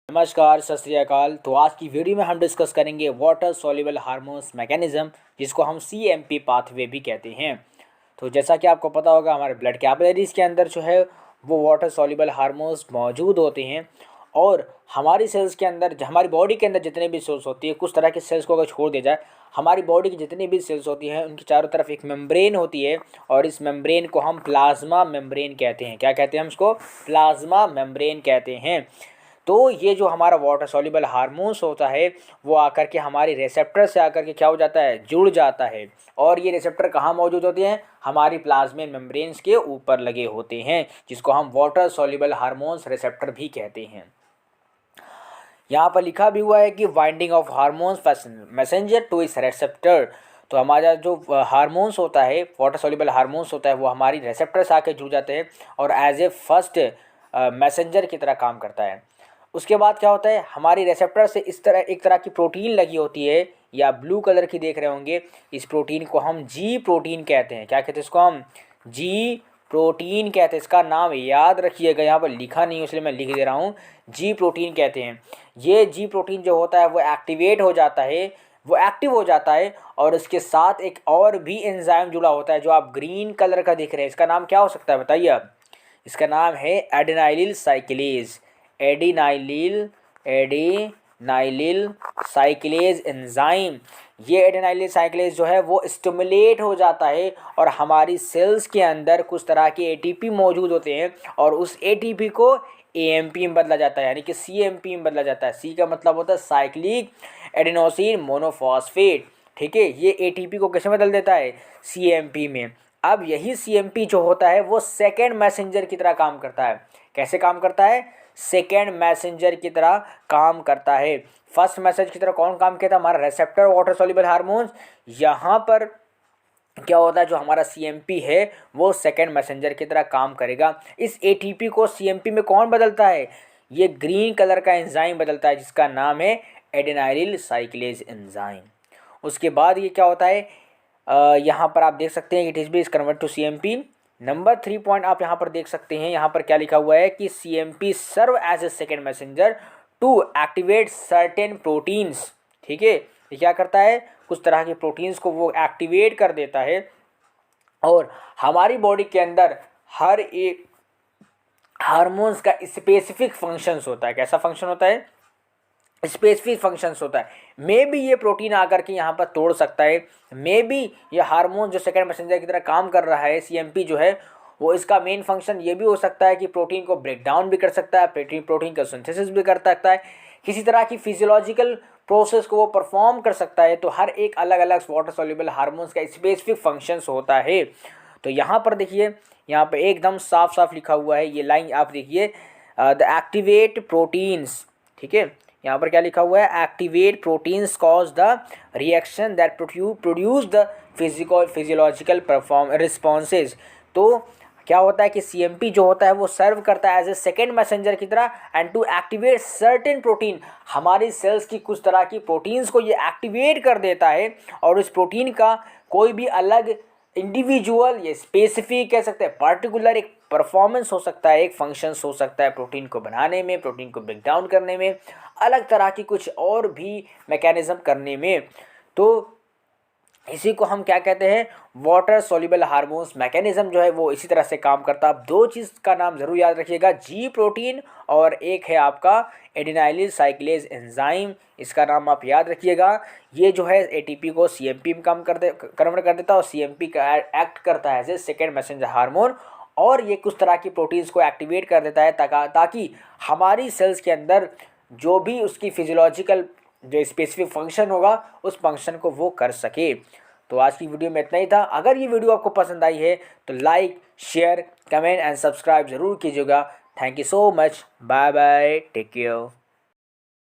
नमस्कार, सत श्री अकाल। तो आज की वीडियो में हम डिस्कस करेंगे वाटर सॉल्युबल हार्मोन्स मैकेनिज्म, जिसको हम CMP पाथवे भी कहते हैं। तो जैसा कि आपको पता होगा, हमारे ब्लड कैपिलरीज के अंदर जो है वो वाटर सॉल्युबल हार्मोन्स मौजूद होते हैं। और हमारी सेल्स के अंदर, हमारी बॉडी के अंदर जितने भी सेल्स होती है, कुछ तरह के सेल्स को अगर छोड़ दिया जाए, हमारी बॉडी की जितनी भी सेल्स होती हैं उनकी चारों तरफ एक मेम्ब्रेन होती है। और इस मेम्ब्रेन को हम प्लाज्मा मेम्ब्रेन कहते हैं। क्या कहते हैं हम इसको? प्लाज्मा मेम्ब्रेन कहते हैं। तो ये जो हमारा वाटर सॉल्युबल हार्मोन्स होता है वो आकर के हमारी रिसेप्टर से आकर के क्या हो जाता है? जुड़ जाता है। और ये रिसेप्टर कहाँ मौजूद होते हैं? हमारी प्लाज्मिन मेम्ब्रेन्स के ऊपर लगे होते हैं, जिसको हम वाटर सॉल्युबल हार्मोन्स रिसेप्टर भी कहते हैं। यहाँ पर लिखा भी हुआ है कि binding of hormones messenger to इस रिसेप्टर। तो हमारा जो हार्मोन्स होता है, वाटर सॉल्युबल हार्मोन्स होता है, वो हमारी रिसेप्टर से आके जुड़ जाते हैं और एज ए फर्स्ट मैसेंजर की तरह काम करता है। उसके बाद क्या होता है? हमारी रिसेप्टर से इस तरह एक तरह की प्रोटीन लगी होती है, या ब्लू कलर की देख रहे होंगे। इस प्रोटीन को हम जी प्रोटीन कहते हैं। क्या कहते हैं इसको? हम जी प्रोटीन कहते हैं। इसका नाम याद रखिएगा, यहाँ पर लिखा नहीं है इसलिए मैं लिख दे रहा हूँ। जी प्रोटीन कहते हैं। ये जी प्रोटीन जो होता है वो एक्टिवेट हो जाता है, वो एक्टिव हो जाता है। और उसके साथ एक और भी एंजाइम जुड़ा होता है जो आप ग्रीन कलर का देख रहे हैं। इसका नाम क्या हो सकता है बताइए आप? इसका नाम है एडेनाइलिल साइक्लेज। एडेनाइलिल साइक्लेज एंजाइम। ये एडेनाइलिल साइक्लेज जो है वो स्टिमुलेट हो जाता है और हमारी सेल्स के अंदर कुछ तरह के ATP मौजूद होते हैं और उस ATP को AMP में बदला जाता है, यानी कि CMP में बदला जाता है। C का मतलब होता है साइक्लिक एडेनोसिन मोनोफॉस्फेट। ठीक है, ये ATP को किस में बदल देता है? CMP में। अब यही CMP जो होता है वो सेकेंड मैसेंजर की तरह काम करता है। कैसे काम करता है? सेकेंड मैसेंजर की तरह काम करता है। फर्स्ट मैसेज की तरह कौन काम किया था? हमारा रिसेप्टर वाटर सॉल्युबल हार्मोन्स। यहाँ पर क्या होता है? जो हमारा CMP है वो सेकेंड मैसेंजर की तरह काम करेगा। इस ATP को CMP में कौन बदलता है? ये ग्रीन कलर का एंजाइम बदलता है, जिसका नाम है एडेनाइलिल साइक्लेज एंजाइम। उसके बाद ये क्या होता है? यहाँ पर आप देख सकते हैं it is be is convert to CMP। Number 3 point आप यहाँ पर देख सकते हैं। यहाँ पर क्या लिखा हुआ है कि CMP serve as a second messenger to activate certain proteins. ठीक है, ये क्या करता है? कुछ तरह के प्रोटीन्स को वो एक्टिवेट कर देता है। और हमारी बॉडी के अंदर हर एक हार्मोन्स का स्पेसिफिक फंक्शंस होता है। कैसा फंक्शन होता है? स्पेसिफिक फंक्शंस होता है। मे बी ये प्रोटीन आकर के यहाँ पर तोड़ सकता है। मे बी ये हार्मोन जो सेकेंड मैसेंजर की तरह काम कर रहा है, CMP जो है वो, इसका मेन फंक्शन ये भी हो सकता है कि प्रोटीन को ब्रेक डाउन भी कर सकता है, प्रोटीन का सिंथेसिस भी कर सकता है, किसी तरह की फिजियोलॉजिकल प्रोसेस को वो परफॉर्म कर सकता है। तो हर एक अलग अलग वाटर सॉल्युबल हार्मोन्स का स्पेसिफिक फंक्शंस होता है। तो यहाँ पर देखिए, यहाँ पर एकदम साफ साफ लिखा हुआ है, ये लाइन आप देखिए, द एक्टिवेट प्रोटीन्स। ठीक है, यहाँ पर क्या लिखा हुआ है? Activate proteins cause the reaction that produce the physiological perform responses. तो क्या होता है कि CMP जो होता है वो सर्व करता है एज ए सेकेंड मैसेंजर की तरह and to activate certain protein. हमारी सेल्स की कुछ तरह की प्रोटीन्स को ये एक्टिवेट कर देता है और इस प्रोटीन का कोई भी अलग इंडिविजुअल या स्पेसिफिक कह सकते हैं, पर्टिकुलर एक परफॉर्मेंस हो सकता है, एक फंक्शंस हो सकता है प्रोटीन को बनाने में, प्रोटीन को ब्रेक डाउन करने में, अलग तरह की कुछ और भी मैकेनिज्म करने में। तो इसी को हम क्या कहते हैं? वाटर सॉल्युबल हार्मोन्स मैकेनिज्म जो है वो इसी तरह से काम करता है। आप दो चीज़ का नाम ज़रूर याद रखिएगा, जी प्रोटीन और एक है आपका एडेनाइलिल साइक्लेज एंजाइम। इसका नाम आप याद रखिएगा। ये जो है ATP को CMP में कन्वर्ट कर देता है और CMP का एक्ट करता है as a second messenger hormone. और ये कुछ तरह की प्रोटीन्स को एक्टिवेट कर देता है ताकि हमारी सेल्स के अंदर जो भी उसकी फिजियोलॉजिकल जो स्पेसिफिक फंक्शन होगा उस फंक्शन को वो कर सके। तो आज की वीडियो में इतना ही था। अगर ये वीडियो आपको पसंद आई है तो like, share, comment and subscribe ज़रूर कीजिएगा। Thank you so much. Bye bye, take care.